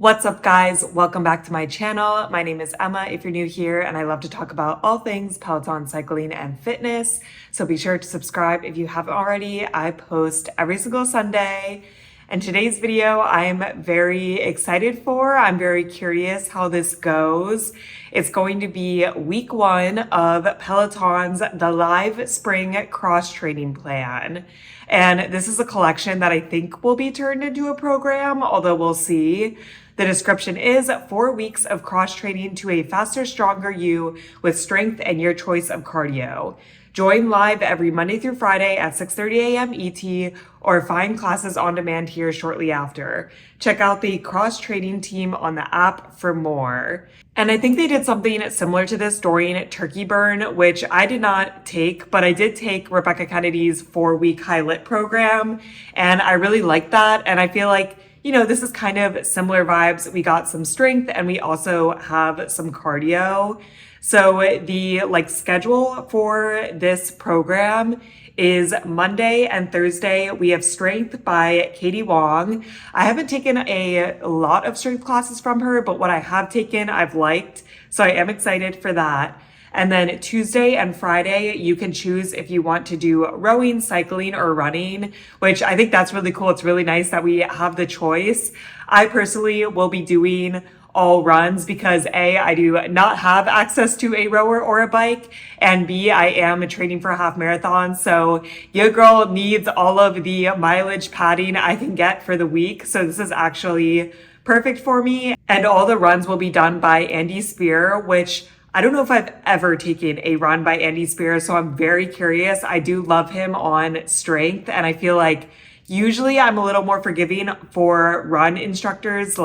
What's up, guys? Welcome back to my channel. My name is Emma if you're new here, and I love to talk about all things Peloton cycling and fitness. So be sure to subscribe if you haven't already. I post every single Sunday. And today's video I'm very excited for. I'm very curious how this goes. It's going to be week 1 of Peloton's The Live Spring Cross Training Plan. And this is a collection that I think will be turned into a program, although we'll see. The description is 4 weeks of cross training to a faster, stronger you with strength and your choice of cardio. Join live every Monday through Friday at 6:30 a.m. ET or find classes on demand here shortly after. Check out the cross training team on the app for more. And I think they did something similar to this during Turkey Burn, which I did not take, but I did take Rebecca Kennedy's 4-week high lit program. And I really liked that. And I feel like, this is kind of similar vibes. We got some strength and we also have some cardio. So the schedule for this program is Monday and Thursday. We have strength by Katie Wong. I haven't taken a lot of strength classes from her, but what I have taken, I've liked. So I am excited for that. And then Tuesday and Friday, you can choose if you want to do rowing, cycling, or running, which I think that's really cool. It's really nice that we have the choice. I personally will be doing all runs because A, I do not have access to a rower or a bike, and B, I am training for a half marathon. So your girl needs all of the mileage padding I can get for the week. So this is actually perfect for me. And all the runs will be done by Andy Spear, which I don't know if I've ever taken a run by Andy Spear, so I'm very curious. I do love him on strength, and I feel like usually I'm a little more forgiving for run instructors.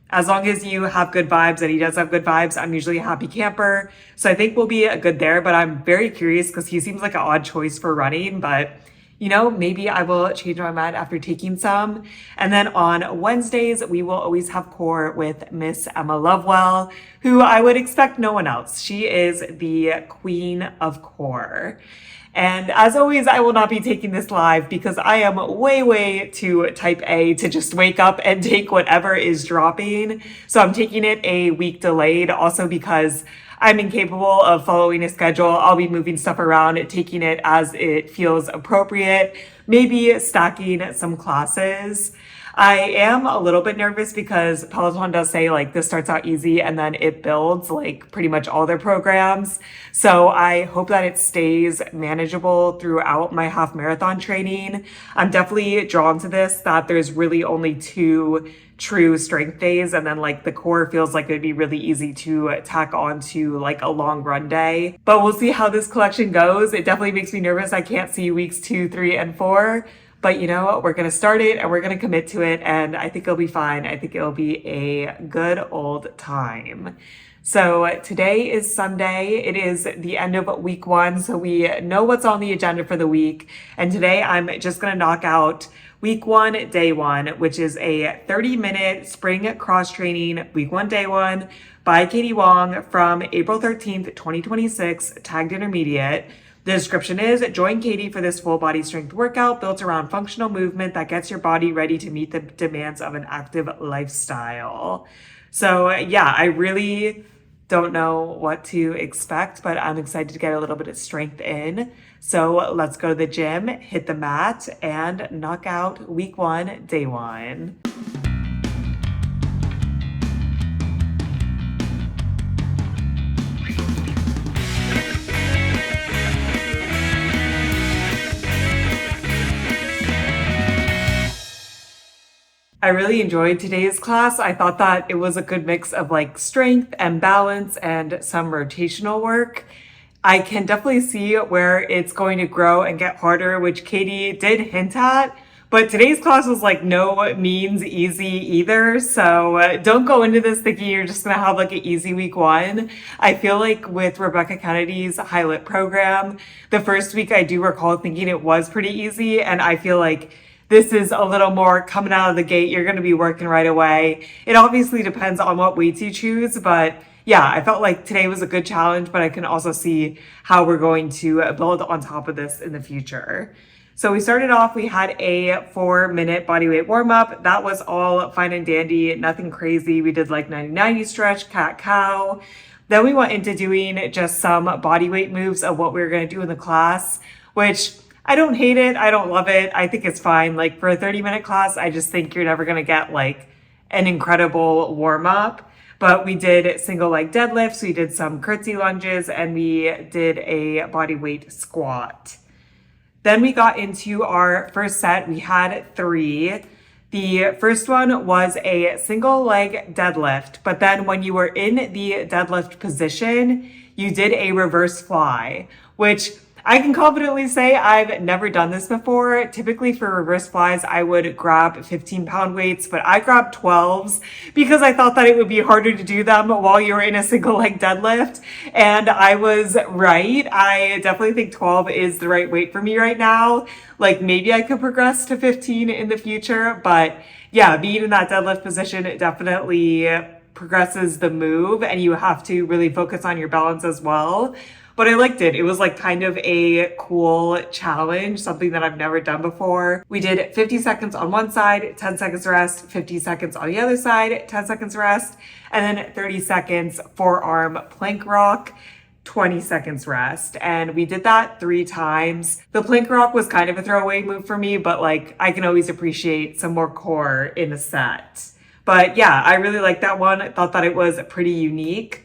As long as you have good vibes, and he does have good vibes, I'm usually a happy camper. So I think we'll be good there, but I'm very curious because he seems like an odd choice for running, but maybe I will change my mind after taking some. And then on Wednesdays, we will always have core with Miss Emma Lovewell, who I would expect no one else. She is the queen of core. And as always, I will not be taking this live because I am way too type A to just wake up and take whatever is dropping. So I'm taking it a week delayed, also because I'm incapable of following a schedule. I'll be moving stuff around, taking it as it feels appropriate, maybe stacking some classes. I am a little bit nervous because Peloton does say this starts out easy and then it builds pretty much all their programs. So I hope that it stays manageable throughout my half marathon training. I'm definitely drawn to this, that there's really only 2 true strength days, and then the core feels like it'd be really easy to tack on to a long run day. But we'll see how this collection goes. It definitely makes me nervous. I can't see weeks 2, 3, and 4. But we're going to start it and we're going to commit to it, and I think it'll be fine. I think it'll be a good old time. So today is Sunday. It is the end of week 1, so we know what's on the agenda for the week. And today I'm just going to knock out week 1, day 1, which is a 30-minute spring cross training, week 1, day 1, by Katie Wong from April 13th, 2026, tagged intermediate. The description is, join Katie for this full body strength workout built around functional movement that gets your body ready to meet the demands of an active lifestyle. So yeah, I really don't know what to expect, but I'm excited to get a little bit of strength in. So let's go to the gym, hit the mat, and knock out week 1, day 1. I really enjoyed today's class. I thought that it was a good mix of strength and balance and some rotational work. I can definitely see where it's going to grow and get harder, which Katie did hint at. But today's class was no means easy either. So don't go into this thinking you're just going to have an easy week 1. I feel with Rebecca Kennedy's high lit program, the first week I do recall thinking it was pretty easy. And I feel this is a little more coming out of the gate. You're going to be working right away. It obviously depends on what weights you choose, but yeah, I felt today was a good challenge, but I can also see how we're going to build on top of this in the future. So we started off, we had a 4-minute bodyweight warm up. That was all fine and dandy, nothing crazy. We did like 90-90 stretch, cat cow. Then we went into doing just some bodyweight moves of what we were going to do in the class, which I don't hate it. I don't love it. I think it's fine. Like for a 30-minute class, I just think you're never going to get like an incredible warm up. But we did single leg deadlifts, we did some curtsy lunges, and we did a body weight squat. Then we got into our first set. We had 3. The first one was a single leg deadlift, but then when you were in the deadlift position, you did a reverse fly, which I can confidently say I've never done this before. Typically for reverse flies, I would grab 15-pound weights, but I grabbed 12s because I thought that it would be harder to do them while you're in a single leg deadlift. And I was right. I definitely think 12 is the right weight for me right now. Like maybe I could progress to 15 in the future, but yeah, being in that deadlift position, it definitely progresses the move and you have to really focus on your balance as well. But I liked it. It was like kind of a cool challenge, something that I've never done before. We did 50 seconds on one side, 10 seconds rest, 50 seconds on the other side, 10 seconds rest, and then 30 seconds forearm plank rock, 20 seconds rest. And we did that 3 times. The plank rock was kind of a throwaway move for me, but like I can always appreciate some more core in a set. But yeah, I really liked that one. I thought that it was pretty unique.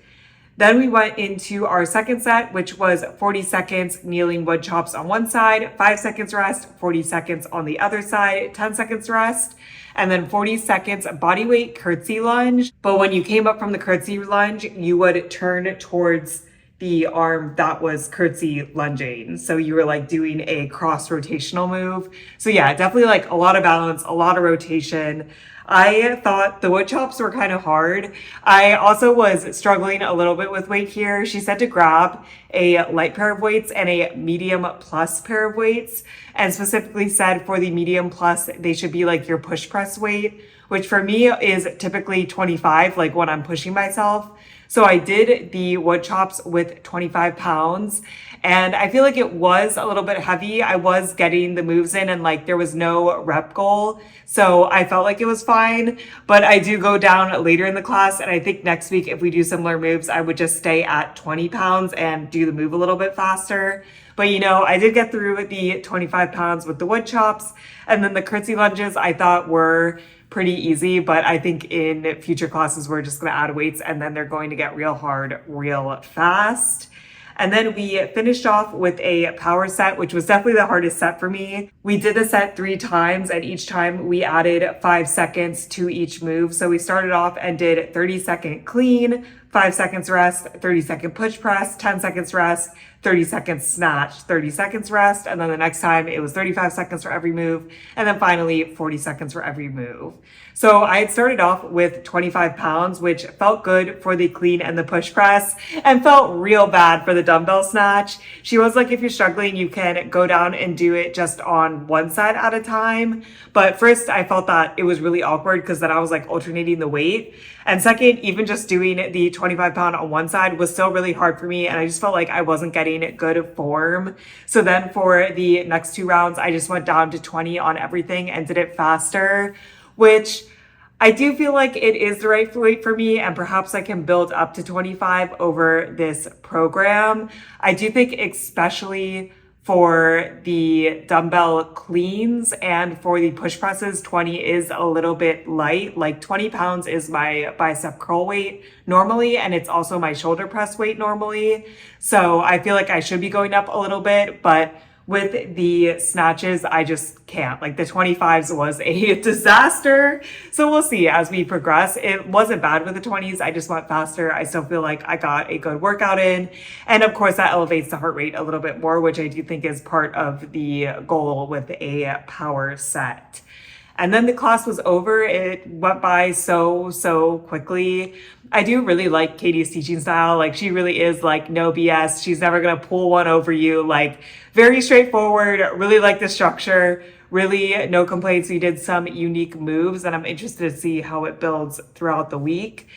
Then we went into our second set, which was 40 seconds kneeling wood chops on one side, 5 seconds rest, 40 seconds on the other side, 10 seconds rest, and then 40 seconds bodyweight curtsy lunge. But when you came up from the curtsy lunge, you would turn towards the arm that was curtsy lunging. So you were like doing a cross rotational move. So yeah, definitely like a lot of balance, a lot of rotation. I thought the wood chops were kind of hard. I also was struggling a little bit with weight here. She said to grab a light pair of weights and a medium plus pair of weights, and specifically said for the medium plus, they should be like your push press weight, which for me is typically 25, like when I'm pushing myself. So I did the wood chops with 25 pounds and I feel like it was a little bit heavy. I was getting the moves in and like there was no rep goal. So I felt like it was fine, but I do go down later in the class. And I think next week, if we do similar moves, I would just stay at 20 pounds and do the move a little bit faster. But you know, I did get through the 25 pounds with the wood chops, and then the curtsy lunges I thought were pretty easy, but I think in future classes, we're just going to add weights and then they're going to get real hard, real fast. And then we finished off with a power set, which was definitely the hardest set for me. We did the set 3 times and each time we added 5 seconds to each move. So we started off and did 30-second clean, 5 seconds rest, 30-second push press, 10 seconds rest, 30 seconds snatch, 30 seconds rest, and then the next time it was 35 seconds for every move, and then finally 40 seconds for every move. So I had started off with 25 pounds, which felt good for the clean and the push press, and felt real bad for the dumbbell snatch. She was like, if you're struggling, you can go down and do it just on one side at a time. But first, I felt that it was really awkward because then I was like alternating the weight. And second, even just doing the 25 pound on one side was still really hard for me. And I just felt like I wasn't getting good form. So then for the next 2 rounds, I just went down to 20 on everything and did it faster, which I do feel like it is the right weight for me, and perhaps I can build up to 25 over this program. I do think especially for the dumbbell cleans and for the push presses, 20 is a little bit light. Like 20 pounds is my bicep curl weight normally, and it's also my shoulder press weight normally. So I feel like I should be going up a little bit, but with the snatches, I just can't. Like the 25s was a disaster. So we'll see as we progress. It wasn't bad with the 20s. I just went faster. I still feel like I got a good workout in. And of course that elevates the heart rate a little bit more, which I do think is part of the goal with a power set. And then the class was over. It went by so quickly. I do really like Katie's teaching style. Like she really is like no BS. She's never going to pull one over you. Like very straightforward. Really like the structure. Really no complaints. We did some unique moves and I'm interested to see how it builds throughout the week.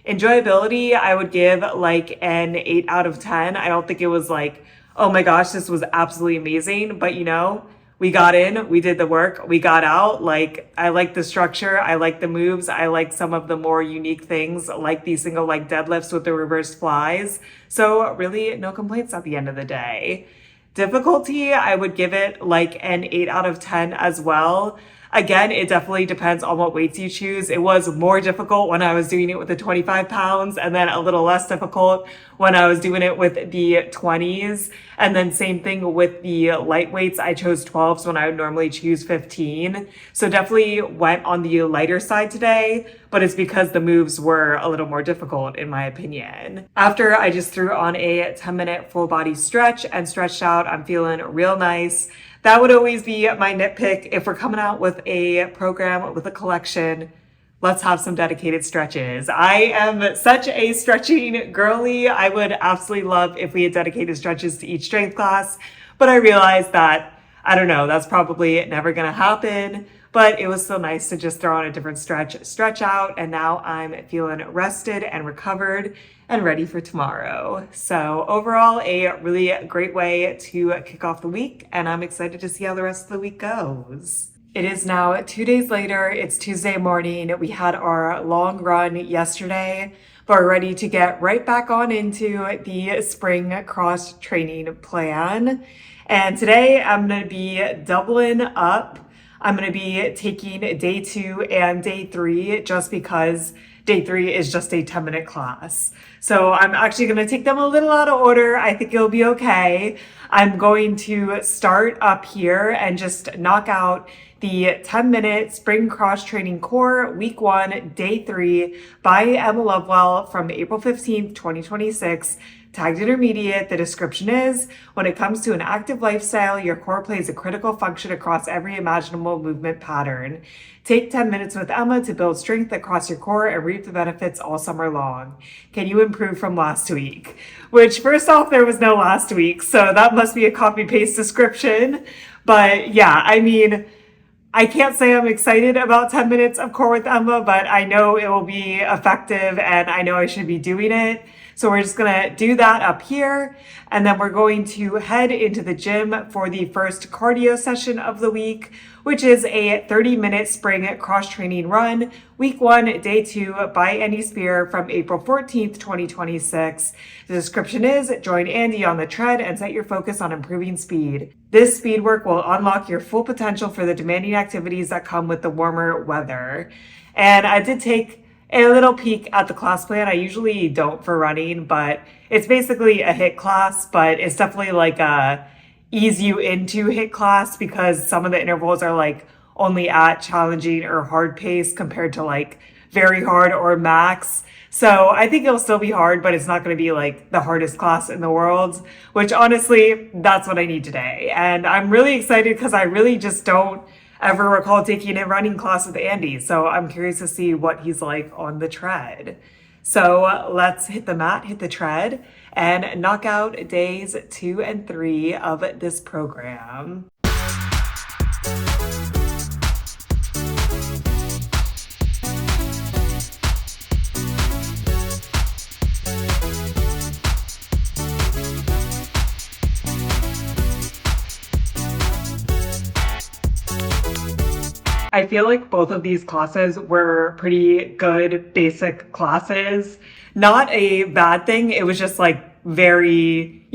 Enjoyability, I would give like an 8 out of 10. I don't think it was like, oh my gosh, this was absolutely amazing. But you know, We got in, we did the work, we got out. Like, I like the structure, I like the moves, I like some of the more unique things, like these single leg deadlifts with the reverse flies. So really, no complaints at the end of the day. Difficulty, I would give it like an 8 out of 10 as well. Again, it definitely depends on what weights you choose. It was more difficult when I was doing it with the 25 pounds, and then a little less difficult when I was doing it with the 20s. And then same thing with the light weights. I chose 12s when I would normally choose 15. So definitely went on the lighter side today, but it's because the moves were a little more difficult in my opinion. After I just threw on a 10-minute full body stretch and stretched out, I'm feeling real nice. That would always be my nitpick. If we're coming out with a program, with a collection, let's have some dedicated stretches. I am such a stretching girly. I would absolutely love if we had dedicated stretches to each strength class, but I realized that, I don't know, that's probably never gonna happen. But it was so nice to just throw on a different stretch out, and now I'm feeling rested and recovered and ready for tomorrow. So overall, a really great way to kick off the week, and I'm excited to see how the rest of the week goes. It is now 2 days later. It's Tuesday morning. We had our long run yesterday, but we're ready to get right back on into the spring cross training plan. And today I'm going to be doubling up. I'm going to be taking day 2 and day 3 just because day 3 is just a 10-minute class. So I'm actually going to take them a little out of order. I think it'll be okay. I'm going to start up here and just knock out the 10-minute spring cross training core week 1, day 3 by Emma Lovewell from April 15th, 2026. Tagged intermediate. The description is, when it comes to an active lifestyle, your core plays a critical function across every imaginable movement pattern. Take 10 minutes with Emma to build strength across your core and reap the benefits all summer long. Can you improve from last week? Which, first off, there was no last week, so that must be a copy-paste description. But yeah, I mean, I can't say I'm excited about 10 minutes of core with Emma, but I know it will be effective and I know I should be doing it. So we're just gonna do that up here, and then we're going to head into the gym for the first cardio session of the week, which is a 30-minute spring cross-training run, week 1, day 2 by Andy Spear from April 14th, 2026. The description is, join Andy on the tread and set your focus on improving speed. This speed work will unlock your full potential for the demanding activities that come with the warmer weather. And I did take a little peek at the class plan. I usually don't for running, but it's basically a HIIT class, but it's definitely like a ease you into HIIT class because some of the intervals are like only at challenging or hard pace compared to like very hard or max. So I think it'll still be hard, but it's not going to be like the hardest class in the world, which honestly, that's what I need today. And I'm really excited because I really just don't ever recall taking a running class with Andy. So I'm curious to see what he's like on the tread. So let's hit the mat, hit the tread, and knock out days 2 and 3 of this program. I feel like both of these classes were pretty good basic classes. Not a bad thing. It was just like very,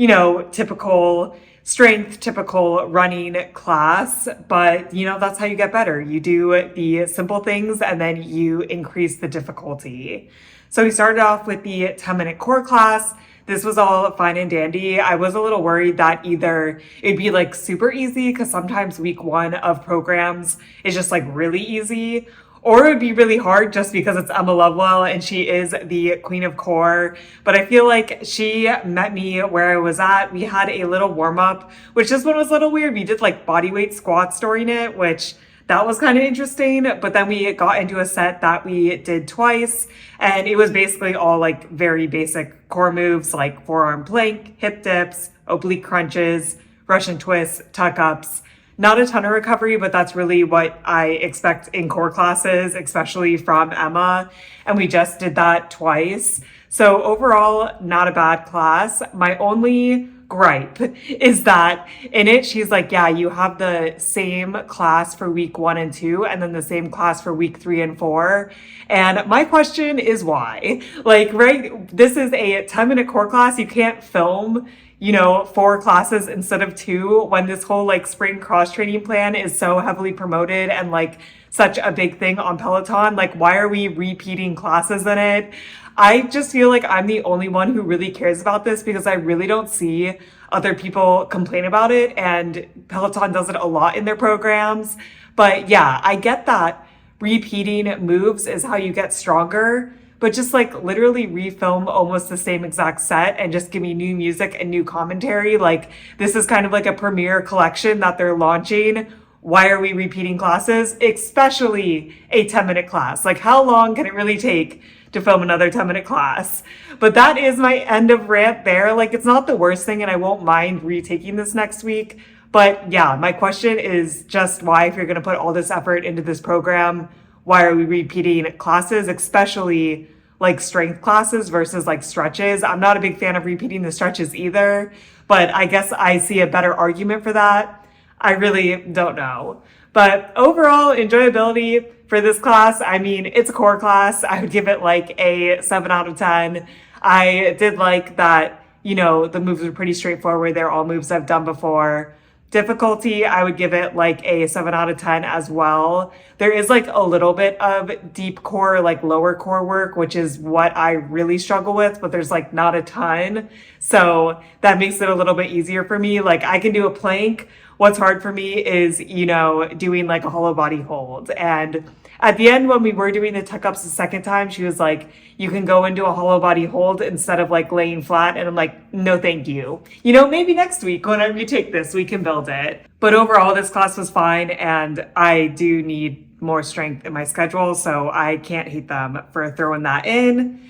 typical strength, typical running class. But, that's how you get better. You do the simple things and then you increase the difficulty. So we started off with the 10-minute core class. This was all fine and dandy. I was a little worried that either it'd be like super easy, because sometimes week 1 of programs is just like really easy, or it would be really hard just because it's Emma Lovewell and she is the queen of core. But I feel like she met me where I was at. We had a little warm up, which this one was a little weird. We did like bodyweight squats during it, which that was kind of interesting, but then we got into a set that we did twice, and it was basically all like very basic core moves like forearm plank, hip dips, oblique crunches, Russian twists, tuck ups. Not a ton of recovery, but that's really what I expect in core classes, especially from Emma, and we just did that twice. So overall, not a bad class. My only gripe is that in it, she's like, yeah, you have the same class for week 1 and 2, and then the same class for week 3 and 4. And my question is why? Like, right, this is a 10-minute core class. You can't film, 4 classes instead of 2 when this whole like spring cross training plan is so heavily promoted and like such a big thing on Peloton. Like, why are we repeating classes in it? I just feel like I'm the only one who really cares about this because I really don't see other people complain about it. And Peloton does it a lot in their programs. But yeah, I get that repeating moves is how you get stronger. But just like literally refilm almost the same exact set and just give me new music and new commentary. Like, this is kind of like a premiere collection that they're launching. Why are we repeating classes? Especially a 10-minute class. Like, how long can it really take to film another 10-minute class? But that is my end of rant there. Like, it's not the worst thing and I won't mind retaking this next week. But yeah, my question is just why, if you're going to put all this effort into this program, why are we repeating classes, especially like strength classes versus like stretches? I'm not a big fan of repeating the stretches either, but I guess I see a better argument for that. I really don't know. But overall, enjoyability for this class, I mean, it's a core class. I would give it like a 7 out of 10. I did like that, the moves were pretty straightforward. They're all moves I've done before. Difficulty, I would give it like a 7 out of 10 as well. There is like a little bit of deep core, like lower core work, which is what I really struggle with, but there's like not a ton. So that makes it a little bit easier for me. Like, I can do a plank. What's hard for me is, doing like a hollow body hold. And at the end, when we were doing the tuck ups the second time, she was like, you can go into a hollow body hold instead of like laying flat. And I'm like, no, thank you. Maybe next week, whenever you take this, we can build it. But overall, this class was fine. And I do need more strength in my schedule. So I can't hate them for throwing that in.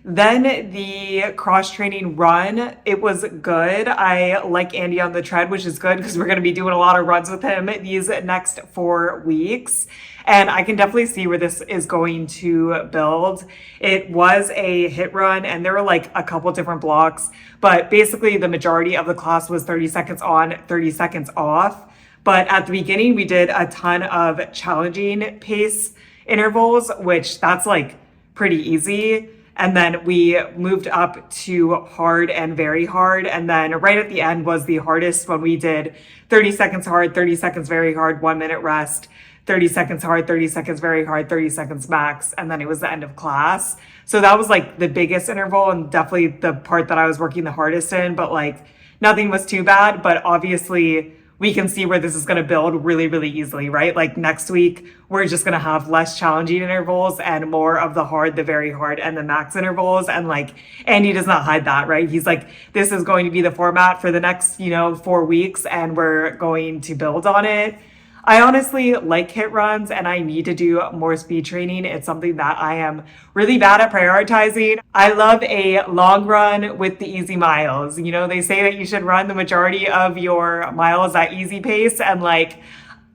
Then the cross training run, it was good. I like Andy on the tread, which is good because we're going to be doing a lot of runs with him these next 4 weeks. And I can definitely see where this is going to build. It was a hit run and there were like a couple different blocks, but basically the majority of the class was 30 seconds on, 30 seconds off. But at the beginning, we did a ton of challenging pace intervals, which that's like pretty easy. And then we moved up to hard and very hard. And then right at the end was the hardest when we did 30 seconds hard, 30 seconds very hard, 1 minute rest, 30 seconds hard, 30 seconds very hard, 30 seconds max. And then it was the end of class. So that was like the biggest interval and definitely the part that I was working the hardest in, but like nothing was too bad. But obviously we can see where this is going to build really, really easily, right? Like next week, we're just going to have less challenging intervals and more of the hard, the very hard, and the max intervals. And like, Andy does not hide that, right? He's like, this is going to be the format for the next, 4 weeks, and we're going to build on it. I honestly like hit runs and I need to do more speed training. It's something that I am really bad at prioritizing. I love a long run with the easy miles. They say that you should run the majority of your miles at easy pace, and like,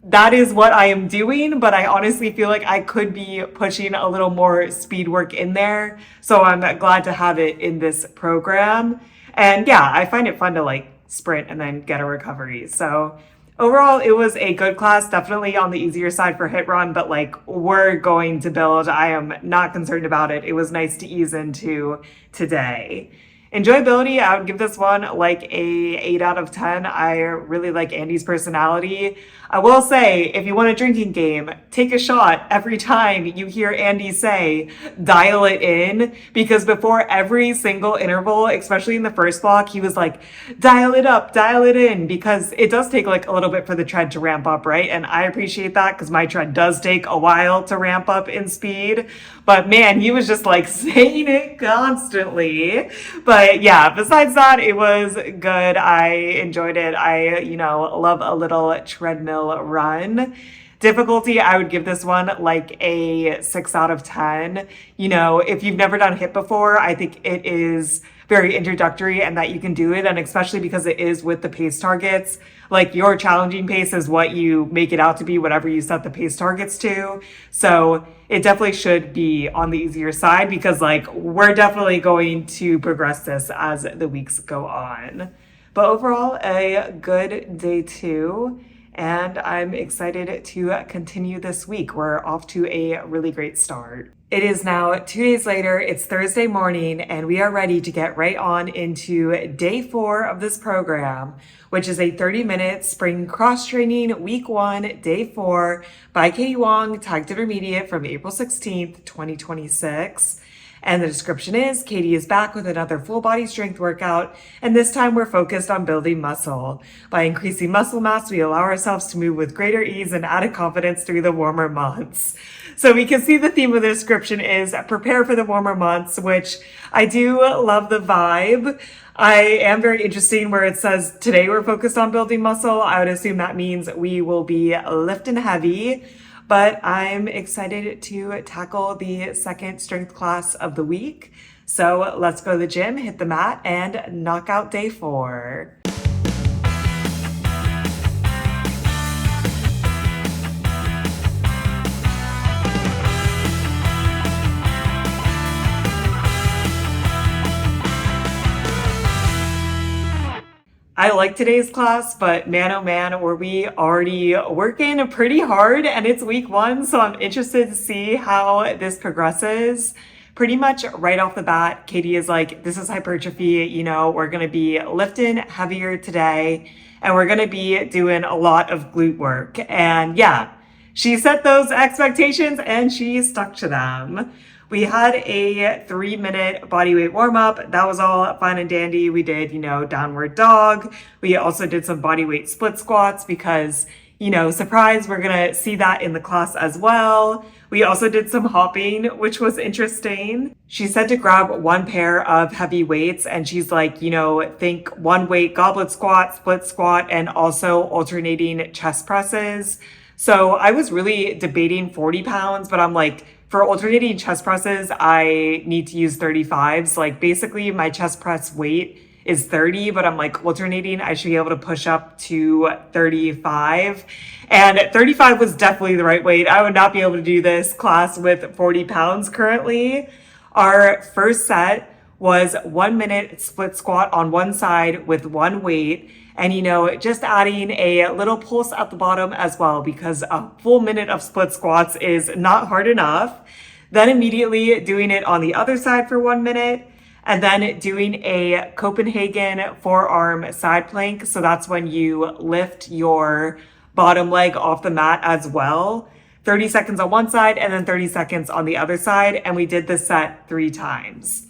that is what I am doing, but I honestly feel like I could be pushing a little more speed work in there. So I'm glad to have it in this program. And yeah, I find it fun to like sprint and then get a recovery. So overall, it was a good class, definitely on the easier side for hit run, but like, we're going to build. I am not concerned about it. It was nice to ease into today. Enjoyability, I would give this one like a 8 out of 10. I really like Andy's personality. I will say, if you want a drinking game, take a shot every time you hear Andy say, dial it in, because before every single interval, especially in the first block, he was like, dial it up, dial it in, because it does take like a little bit for the tread to ramp up, right? And I appreciate that because my tread does take a while to ramp up in speed. But man, he was just like saying it constantly. But yeah, besides that, it was good. I enjoyed it. I, love a little treadmill run. Difficulty, I would give this one like a 6 out of 10. If you've never done HIIT before, I think it is very introductory and that you can do it. And especially because it is with the pace targets, like your challenging pace is what you make it out to be, whatever you set the pace targets to. So it definitely should be on the easier side because like we're definitely going to progress this as the weeks go on. But overall, a good day two. And I'm excited to continue this week. We're off to a really great start. It is now 2 days later, it's Thursday morning, and we are ready to get right on into day 4 of this program, which is a 30-minute spring cross training week 1, day 4 by Katie Wong, tagged intermediate from April 16th, 2026. And the description is, Katie is back with another full body strength workout, and this time we're focused on building muscle. By increasing muscle mass, we allow ourselves to move with greater ease and added confidence through the warmer months. So we can see the theme of the description is prepare for the warmer months, which I do love the vibe. I am very interested where it says today we're focused on building muscle. I would assume that means we will be lifting heavy. But I'm excited to tackle the second strength class of the week. So let's go to the gym, hit the mat, and knock out day 4. I like today's class, but man, oh man, were we already working pretty hard, and it's week 1, so I'm interested to see how this progresses. Pretty much right off the bat, Katie is like, this is hypertrophy, we're gonna be lifting heavier today, and we're gonna be doing a lot of glute work. And yeah, she set those expectations and she stuck to them. We had a 3-minute bodyweight warm-up. That was all fine and dandy. We did, downward dog. We also did some bodyweight split squats because, surprise, we're going to see that in the class as well. We also did some hopping, which was interesting. She said to grab 1 pair of heavy weights, and she's like, think 1 weight goblet squat, split squat, and also alternating chest presses. So I was really debating 40 pounds, but I'm like, for alternating chest presses, I need to use 35s. Like basically my chest press weight is 30, but I'm like alternating, I should be able to push up to 35. And 35 was definitely the right weight. I would not be able to do this class with 40 pounds currently. Our first set was 1 minute split squat on one side with 1 weight. And, just adding a little pulse at the bottom as well, because a full minute of split squats is not hard enough. Then immediately doing it on the other side for 1 minute, and then doing a Copenhagen forearm side plank. So that's when you lift your bottom leg off the mat as well. 30 seconds on one side and then 30 seconds on the other side. And we did this set 3 times.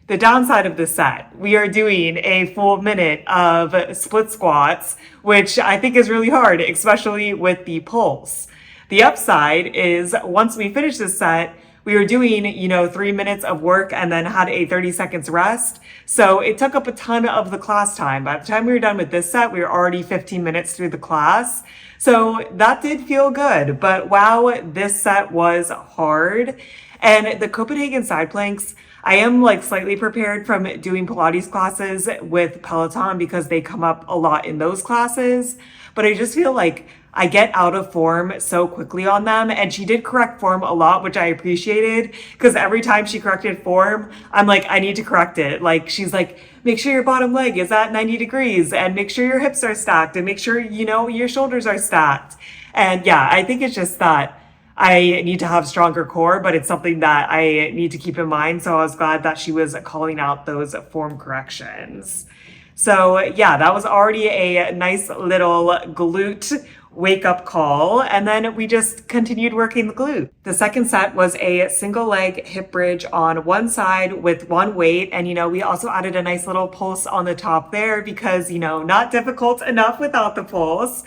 The downside of this set, we are doing a full minute of split squats, which I think is really hard, especially with the pulse. The upside is once we finish this set, we were doing, 3 minutes of work and then had a 30 seconds rest. So it took up a ton of the class time. By the time we were done with this set, we were already 15 minutes through the class. So that did feel good, but wow, this set was hard. And the Copenhagen side planks, I am slightly prepared from doing Pilates classes with Peloton because they come up a lot in those classes. But I just feel like I get out of form so quickly on them. And she did correct form a lot, which I appreciated because every time she corrected form, I'm like, I need to correct it. She's like, make sure your bottom leg is at 90 degrees and make sure your hips are stacked and make sure, your shoulders are stacked. And yeah, I think it's just that I need to have stronger core, but it's something that I need to keep in mind. So I was glad that she was calling out those form corrections. So yeah, that was already a nice little glute wake up call. And then we just continued working the glute. The second set was a single leg hip bridge on one side with 1 weight. And, we also added a nice little pulse on the top there because, not difficult enough without the pulse.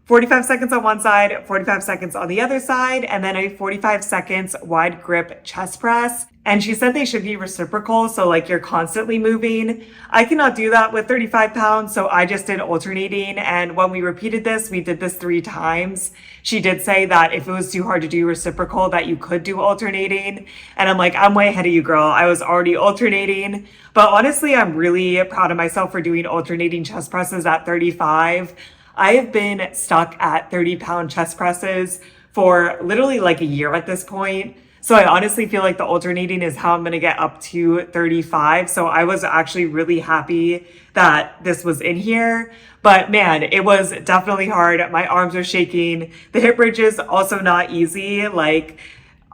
45 seconds on one side, 45 seconds on the other side, and then a 45 seconds wide grip chest press. And she said they should be reciprocal, so you're constantly moving. I cannot do that with 35 pounds, so I just did alternating. And when we repeated this, we did this 3 times. She did say that if it was too hard to do reciprocal, that you could do alternating. And I'm like, I'm way ahead of you, girl. I was already alternating. But honestly, I'm really proud of myself for doing alternating chest presses at 35. I have been stuck at 30-pound chest presses for literally a year at this point. So I honestly feel like the alternating is how I'm going to get up to 35. So I was actually really happy that this was in here. But man, it was definitely hard. My arms are shaking. The hip bridges also not easy. Like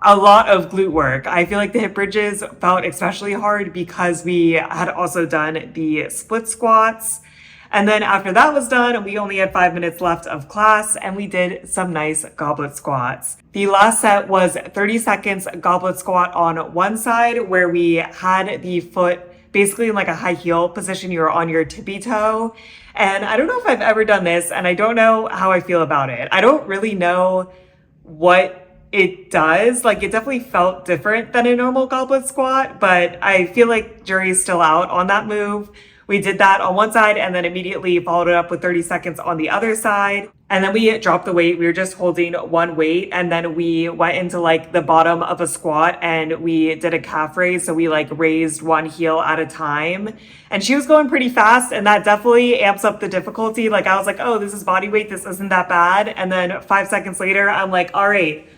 a lot of glute work. I feel like the hip bridges felt especially hard because we had also done the split squats. And then after that was done, we only had 5 minutes left of class and we did some nice goblet squats. The last set was 30 seconds goblet squat on one side where we had the foot basically in like a high heel position. You're on your tippy toe. And I don't know if I've ever done this and I don't know how I feel about it. I don't really know what it does. Like it definitely felt different than a normal goblet squat, but I feel like jury's still out on that move. We did that on one side and then immediately followed it up with 30 seconds on the other side. And then we dropped the weight. We were just holding one weight. And then we went into like the bottom of a squat and we did a calf raise. So we like raised one heel at a time. And she was going pretty fast. And that definitely amps up the difficulty. Like I was like, oh, this is body weight. This isn't that bad. And then 5 seconds later, I'm like, all right,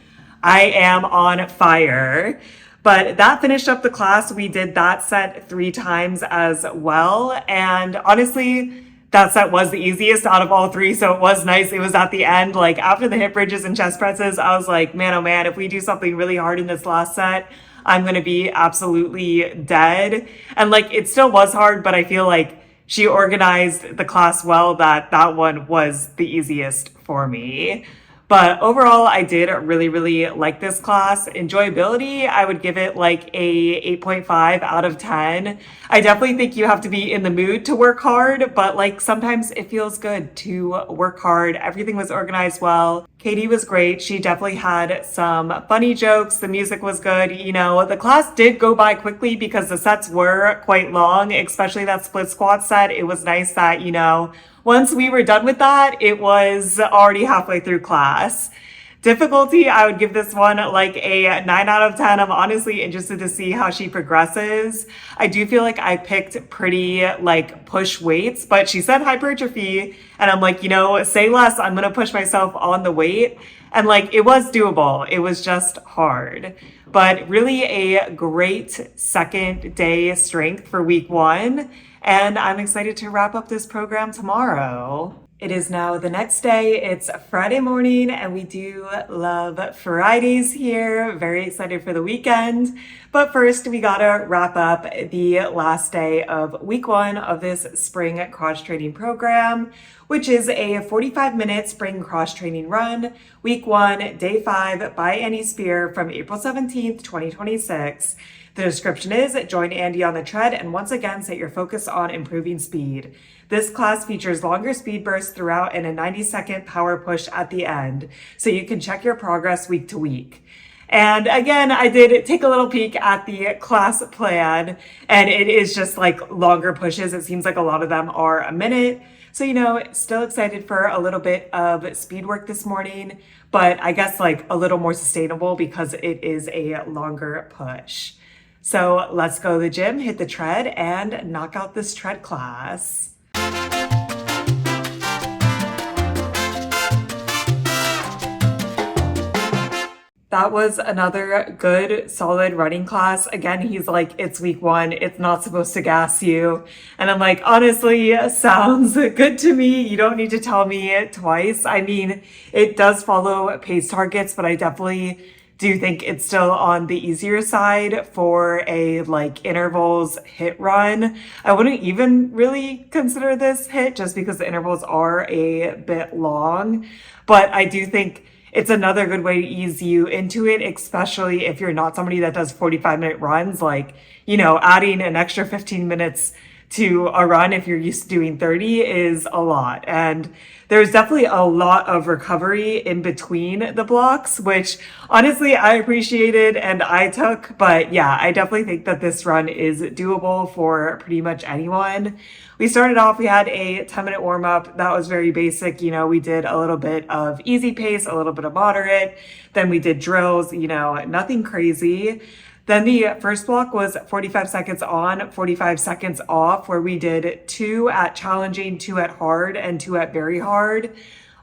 I am on fire. But that finished up the class. We did that set 3 times as well. And honestly, that set was the easiest out of all 3. So it was nice. It was at the end, like after the hip bridges and chest presses, I was like, man, oh man, if we do something really hard in this last set, I'm going to be absolutely dead. And like, it still was hard, but I feel like she organized the class well that one was the easiest for me. But overall, I did really like this class. Enjoyability, I would give it like a 8.5 out of 10. I definitely think you have to be in the mood to work hard, but like sometimes it feels good to work hard. Everything was organized well. Katie was great. She definitely had some funny jokes. The music was good. You know, the class did go by quickly because the sets were quite long, especially that split squat set. It was nice that, you know, once we were done with that, it was already halfway through class. Difficulty, I would give this one like a 9 out of 10. I'm honestly interested to see how she progresses. I do feel like I picked pretty like push weights, but she said hypertrophy and I'm like, you know, say less. I'm going to push myself on the weight. And like, it was doable. It was just hard, but really a great second day strength for week 1. And I'm excited to wrap up this program tomorrow. It is now the next day. It's Friday morning and we do love Fridays here. Very excited for the weekend. But first we gotta wrap up the last day of week 1 of this spring cross training program, which is a 45-minute spring cross training run, week 1, day 5 by Annie Spear from April 17th, 2026. The description is, join Andy on the tread and once again set your focus on improving speed. This class features longer speed bursts throughout and a 90-second power push at the end, so you can check your progress week to week. And again, I did take a little peek at the class plan, and it is just like longer pushes. It seems like a lot of them are a minute. So, you know, still excited for a little bit of speed work this morning, but I guess like a little more sustainable because it is a longer push. So let's go to the gym, hit the tread, and knock out this tread class. That was another good, solid running class. Again, he's like, it's week 1. It's not supposed to gas you. And I'm like, honestly, sounds good to me. You don't need to tell me it twice. I mean, it does follow pace targets, but I definitely do think it's still on the easier side for a like intervals hit run. I wouldn't even really consider this hit just because the intervals are a bit long, but I do think it's another good way to ease you into it, especially if you're not somebody that does 45-minute runs. Like, you know, adding an extra 15 minutes to a run if you're used to doing 30 is a lot. And there's definitely a lot of recovery in between the blocks, which honestly I appreciated and I took. But yeah, I definitely think that this run is doable for pretty much anyone. We started off, we had a 10-minute warm up. That was very basic. You know, we did a little bit of easy pace, a little bit of moderate. Then we did drills, you know, nothing crazy. Then the first block was 45 seconds on, 45 seconds off, where we did 2 at challenging, 2 at hard, and 2 at very hard.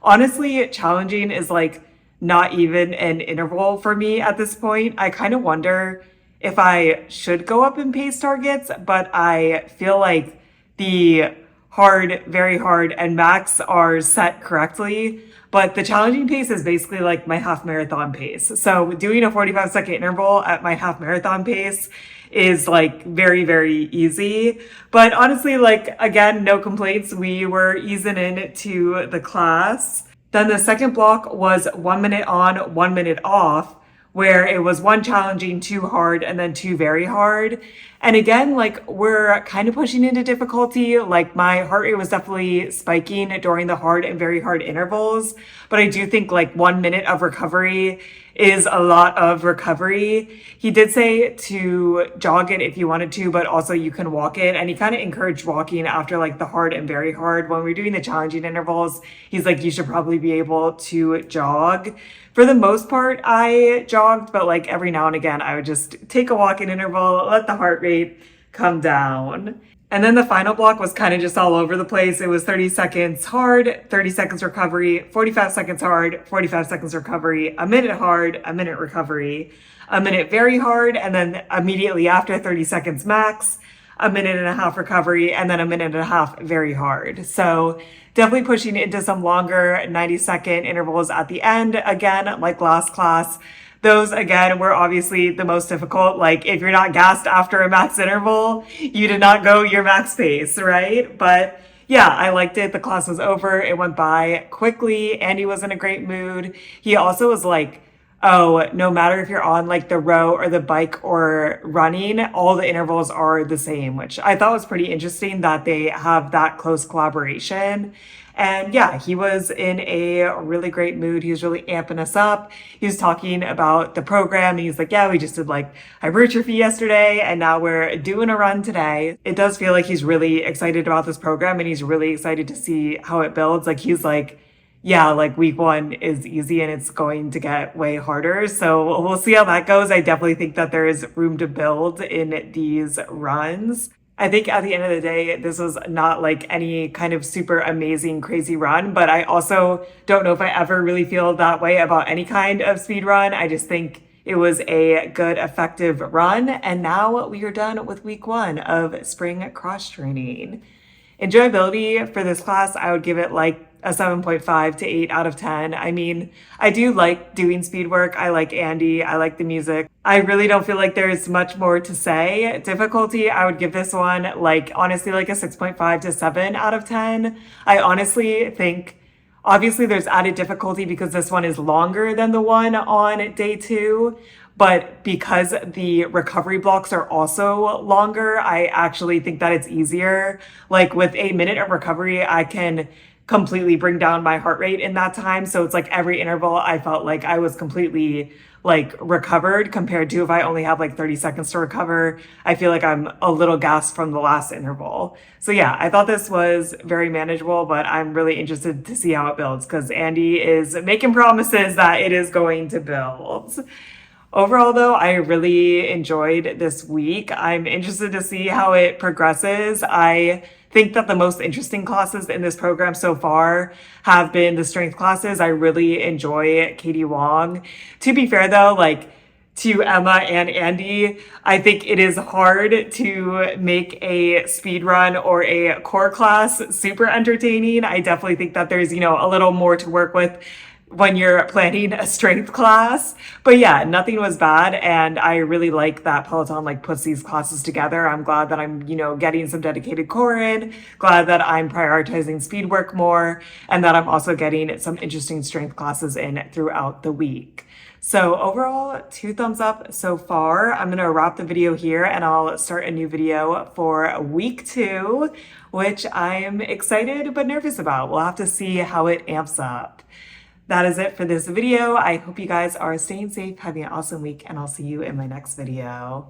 Honestly, challenging is like not even an interval for me at this point. I kind of wonder if I should go up in pace targets, but I feel like the hard, very hard, and max are set correctly. But the challenging pace is basically like my half marathon pace. So doing a 45-second interval at my half marathon pace is like very, very easy. But honestly, like again, no complaints. We were easing into the class. Then the second block was 1 minute on, 1 minute off, where it was one challenging, two hard, and then two very hard. And again, like we're kind of pushing into difficulty. Like my heart rate was definitely spiking during the hard and very hard intervals. But I do think like 1 minute of recovery is a lot of recovery. He did say to jog it if you wanted to, but also you can walk it. And he kind of encouraged walking after like the hard and very hard. When we're doing the challenging intervals, he's like, you should probably be able to jog. For the most part, I jogged, but like every now and again, I would just take a walking interval, let the heart rate come down. And then the final block was kind of just all over the place. It was 30 seconds hard, 30 seconds recovery, 45 seconds hard, 45 seconds recovery, a minute hard, a minute recovery, a minute very hard, and then immediately after 30 seconds max, a minute and a half recovery, and then a minute and a half very hard. So definitely pushing into some longer 90-second intervals at the end. Again, like last class, those again were obviously the most difficult. Like if you're not gassed after a max interval, you did not go your max pace, right? But yeah, I liked it. The class was over. It went by quickly. Andy was in a great mood. He also was like, oh, no matter if you're on like the row or the bike or running, all the intervals are the same, which I thought was pretty interesting that they have that close collaboration. And yeah, he was in a really great mood. He was really amping us up. He was talking about the program. And he's like, yeah, we just did like hypertrophy yesterday and now we're doing a run today. It does feel like he's really excited about this program and he's really excited to see how it builds. Like he's like, yeah, like week one is easy and it's going to get way harder. So we'll see how that goes. I definitely think that there is room to build in these runs. I think at the end of the day, this was not like any kind of super amazing, crazy run, but I also don't know if I ever really feel that way about any kind of speed run. I just think it was a good, effective run. And now we are done with week one of spring cross training. Enjoyability for this class, I would give it like a 7.5 to 8 out of 10. I mean, I do like doing speed work. I like Andy. I like the music. I really don't feel like there's much more to say. Difficulty, I would give this one like honestly like a 6.5 to 7 out of 10. I honestly think obviously there's added difficulty because this one is longer than the one on day 2. But because the recovery blocks are also longer, I actually think that it's easier. Like with a minute of recovery, I can completely bring down my heart rate in that time. So it's like every interval, I felt like I was completely like recovered compared to if I only have like 30 seconds to recover. I feel like I'm a little gassed from the last interval. So yeah, I thought this was very manageable, but I'm really interested to see how it builds because Andy is making promises that it is going to build. Overall, though, I really enjoyed this week. I'm interested to see how it progresses. I think that the most interesting classes in this program so far have been the strength classes. I really enjoy Katie Wong. To be fair, though, like to Emma and Andy, I think it is hard to make a speed run or a core class super entertaining. I definitely think that there's, a little more to work with when you're planning a strength class. But yeah, nothing was bad. And I really like that Peloton like puts these classes together. I'm glad that I'm, getting some dedicated core in, glad that I'm prioritizing speed work more, and that I'm also getting some interesting strength classes in throughout the week. So overall, 2 thumbs up so far. I'm going to wrap the video here and I'll start a new video for week 2, which I'm excited but nervous about. We'll have to see how it amps up. That is it for this video. I hope you guys are staying safe, having an awesome week, and I'll see you in my next video.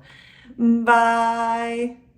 Bye.